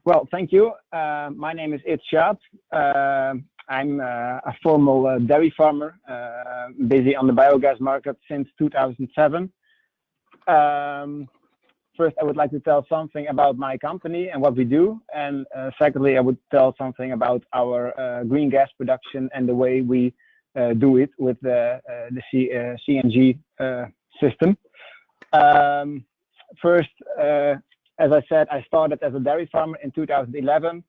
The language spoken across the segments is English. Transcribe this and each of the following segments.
Well, thank you. My name is Schaap. I'm a formal dairy farmer, busy on the biogas market since 2007. First, I would like to tell something about my company and what we do. And secondly, I would tell something about our green gas production and the way we do it with the CNG system. First, as I said, I started as a dairy farmer in 2011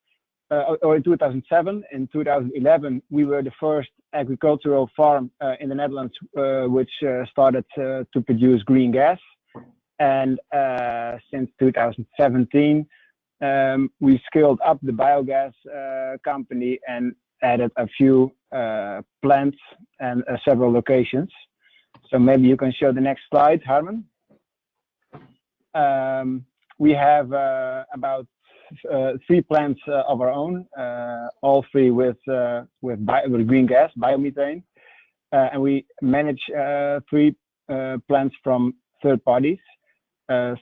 or in 2007. In 2011, we were the first agricultural farm in the Netherlands which started to produce green gas. And since 2017, we scaled up the biogas company and added a few plants and several locations. So maybe you can show the next slide, Harman. We have about 3 plants of our own, all 3 with green gas, biomethane, and we manage 3 plants from third parties.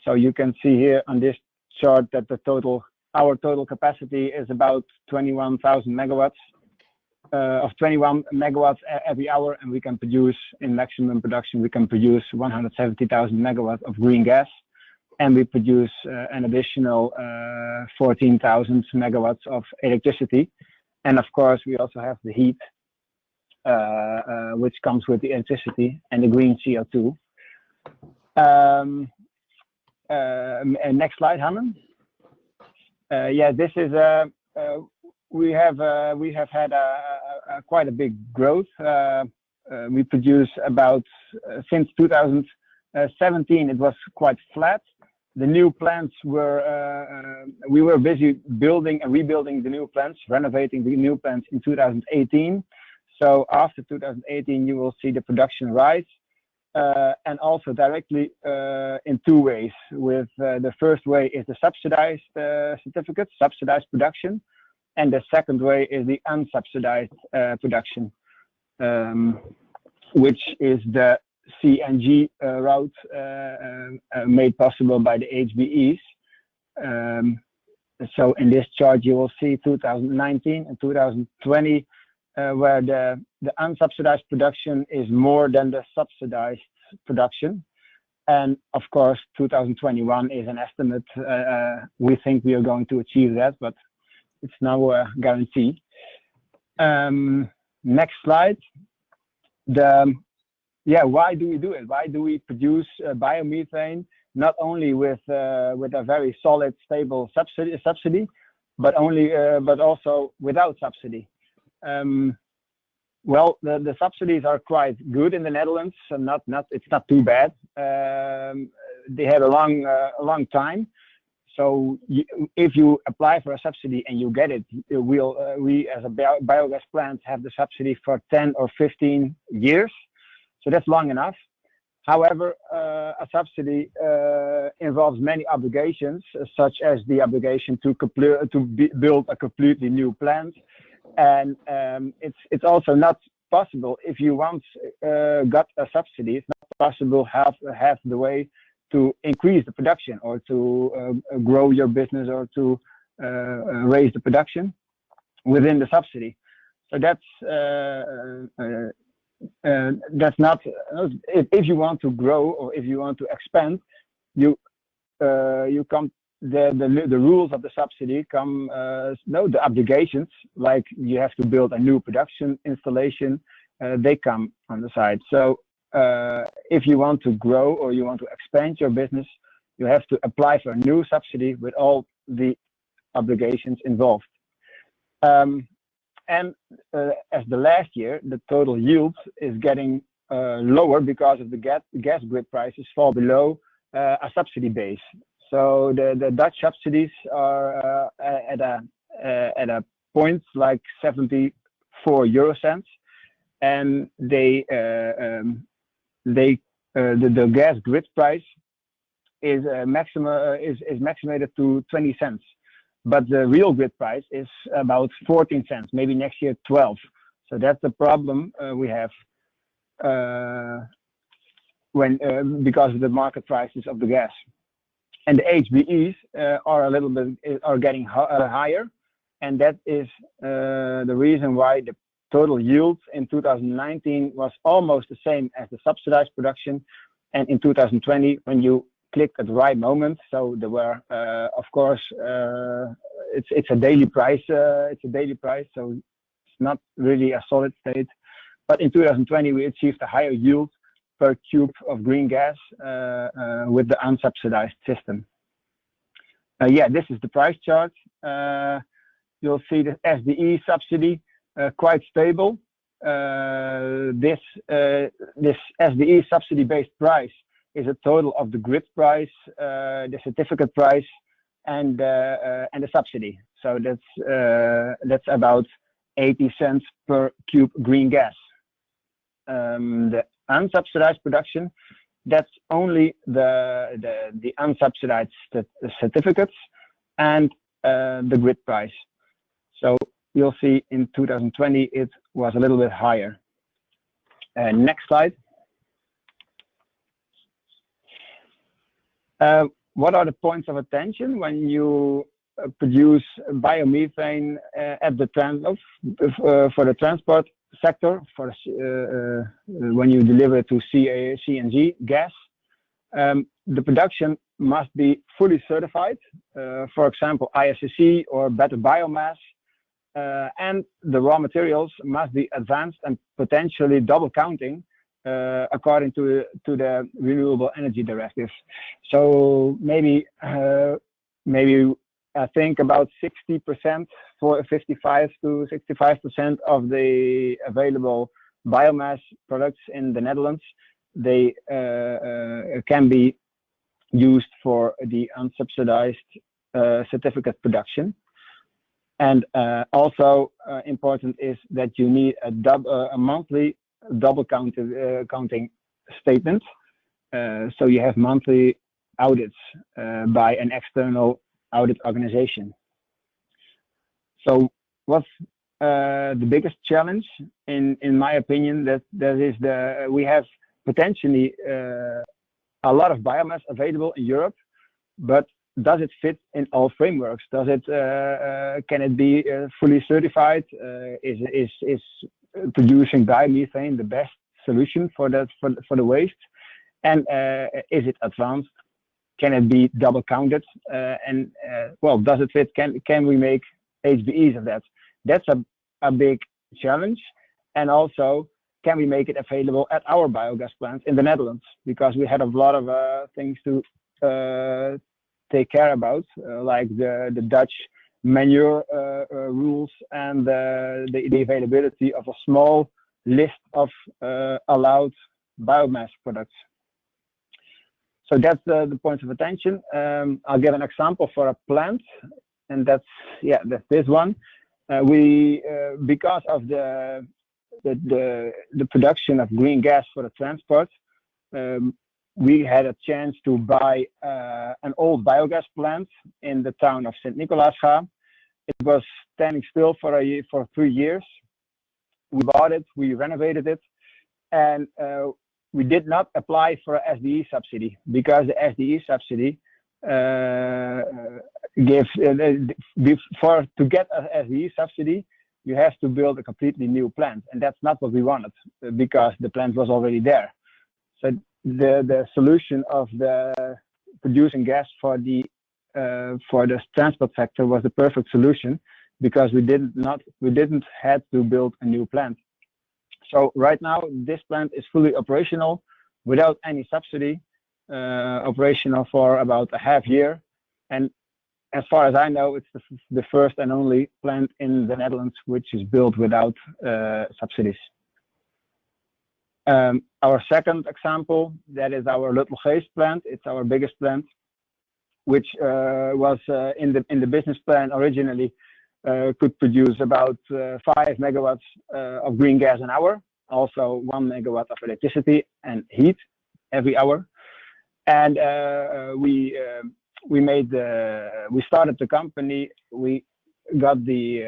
So you can see here on this chart that our total capacity is about 21,000 megawatts, of 21 megawatts every hour, and we can produce, in maximum production, we can produce 170,000 megawatts of green gas, and we produce an additional 14,000 megawatts of electricity. And of course, we also have the heat, which comes with the electricity and the green CO2. And next slide, Hammond. Yeah, this is we have had quite a big growth. We produce about since 2017 it was quite flat. The new plants were we were busy building and rebuilding the new plants, renovating the new plants in 2018. So after 2018, you will see the production rise. And also directly in 2 ways. With the first way is the subsidized certificates, subsidized production, and the second way is the unsubsidized production, which is the CNG route made possible by the HBEs. So in this chart you will see 2019 and 2020. Where the unsubsidized production is more than the subsidized production. And of course, 2021 is an estimate. We think we are going to achieve that, but it's no guarantee. Next slide. Why do we do it? Why do we produce biomethane, not only with a very solid, stable subsidy, but also without subsidy? Well, the subsidies are quite good in the Netherlands, so it's not too bad. They have a long time. So if you apply for a subsidy and you get it, we as a biogas plant have the subsidy for 10 or 15 years. So that's long enough. However, a subsidy involves many obligations, such as the obligation to build a completely new plant. And it's also not possible, if you once got a subsidy, it's not possible have the way to increase the production or to grow your business or to raise the production within the subsidy. So that's not, if you want to grow or if you want to expand, you come. The rules of the subsidy come, the obligations, like you have to build a new production installation, they come on the side. So if you want to grow or you want to expand your business, you have to apply for a new subsidy with all the obligations involved. And as the last year, the total yield is getting lower because of the gas grid prices fall below a subsidy base. So the Dutch subsidies are at a point like 74 euro cents, and the gas grid price is maximated to 20 cents, but the real grid price is about 14 cents, maybe next year 12. So that's the problem we have because of the market prices of the gas. and the HBEs are a little bit getting higher, and that is the reason why the total yield in 2019 was almost the same as the subsidized production, and in 2020, when you clicked at the right moment, so there were, of course, it's a daily price. It's a daily price, so it's not really a solid state. But in 2020, we achieved a higher yield per cube of green gas with the unsubsidized system. Yeah, this is the price chart. You'll see the SDE subsidy quite stable. This SDE subsidy-based price is a total of the grid price, the certificate price, and the subsidy. So that's about 80 cents per cube green gas. The unsubsidized production, that's only the unsubsidized certificates and the grid price. So you'll see in 2020 it was a little bit higher. Next slide. What are the points of attention when you produce biomethane at the for the transport sector, for when you deliver it to CNG gas? The production must be fully certified, for example, ISCC or better biomass, and the raw materials must be advanced and potentially double counting according to the renewable energy directive. So maybe I think about 60%, for 55 to 65% of the available biomass products in the Netherlands, they can be used for the unsubsidized certificate production. And also important is that you need a monthly double counting statement. So you have monthly audits by an external audit organization. So what's the biggest challenge, in my opinion, that is we have potentially a lot of biomass available in Europe, but does it fit in all frameworks? Does it can it be fully certified? Is producing biomethane the best solution for the waste? And is it advanced? Can it be double counted? Well, does it fit? Can we make HBEs of that? That's a big challenge. And also, can we make it available at our biogas plants in the Netherlands? Because we had a lot of things to take care about, like the Dutch manure rules and the availability of a small list of allowed biomass products. So that's the points of attention. I'll give an example for a plant, and that's this one. We because of the production of green gas for the transport, we had a chance to buy an old biogas plant in the town of St. Nicolaas. It was standing still for 3 years. We bought it, we renovated it, and we did not apply for a SDE subsidy because the SDE subsidy gives to get a SDE subsidy, you have to build a completely new plant, and that's not what we wanted because the plant was already there. So the solution of the producing gas for the transport sector was the perfect solution because we didn't have to build a new plant. So right now this plant is fully operational without any subsidy, operational for about a half year, and as far as I know, it's the first and only plant in the Netherlands which is built without subsidies. Our second example, that is our Luttelgeest plant. It's our biggest plant, which was in the business plan originally could produce about 5 megawatts of green gas an hour, also 1 megawatt of electricity and heat every hour. And we started the company. We got the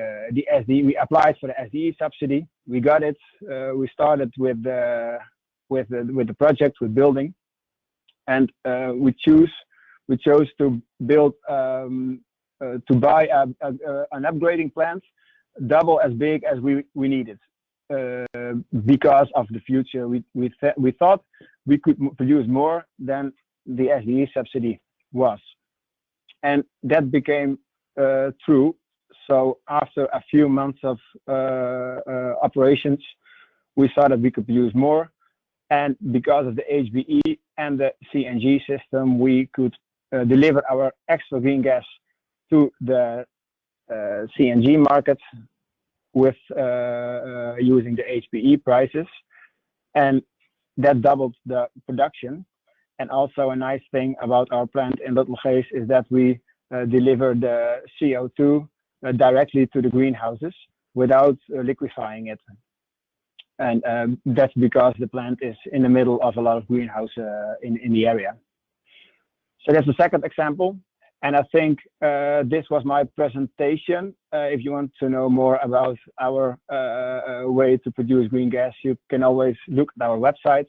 SDE. We applied for the SDE subsidy. We got it. We started with the project, with building, and we choose we chose to build to buy an upgrading plant double as big as we needed because of the future. We thought we could produce more than the SDE subsidy was, and that became true. So after a few months of operations, we saw that we could produce more, and because of the HBE and the CNG system, we could deliver our extra green gas to the CNG market with using the HBE prices, and that doubled the production. And also a nice thing about our plant in Luttelgeest is that we deliver the CO2 directly to the greenhouses without liquefying it. And that's because the plant is in the middle of a lot of greenhouse in the area. So that's the second example. And I think this was my presentation. If you want to know more about our way to produce green gas, you can always look at our website.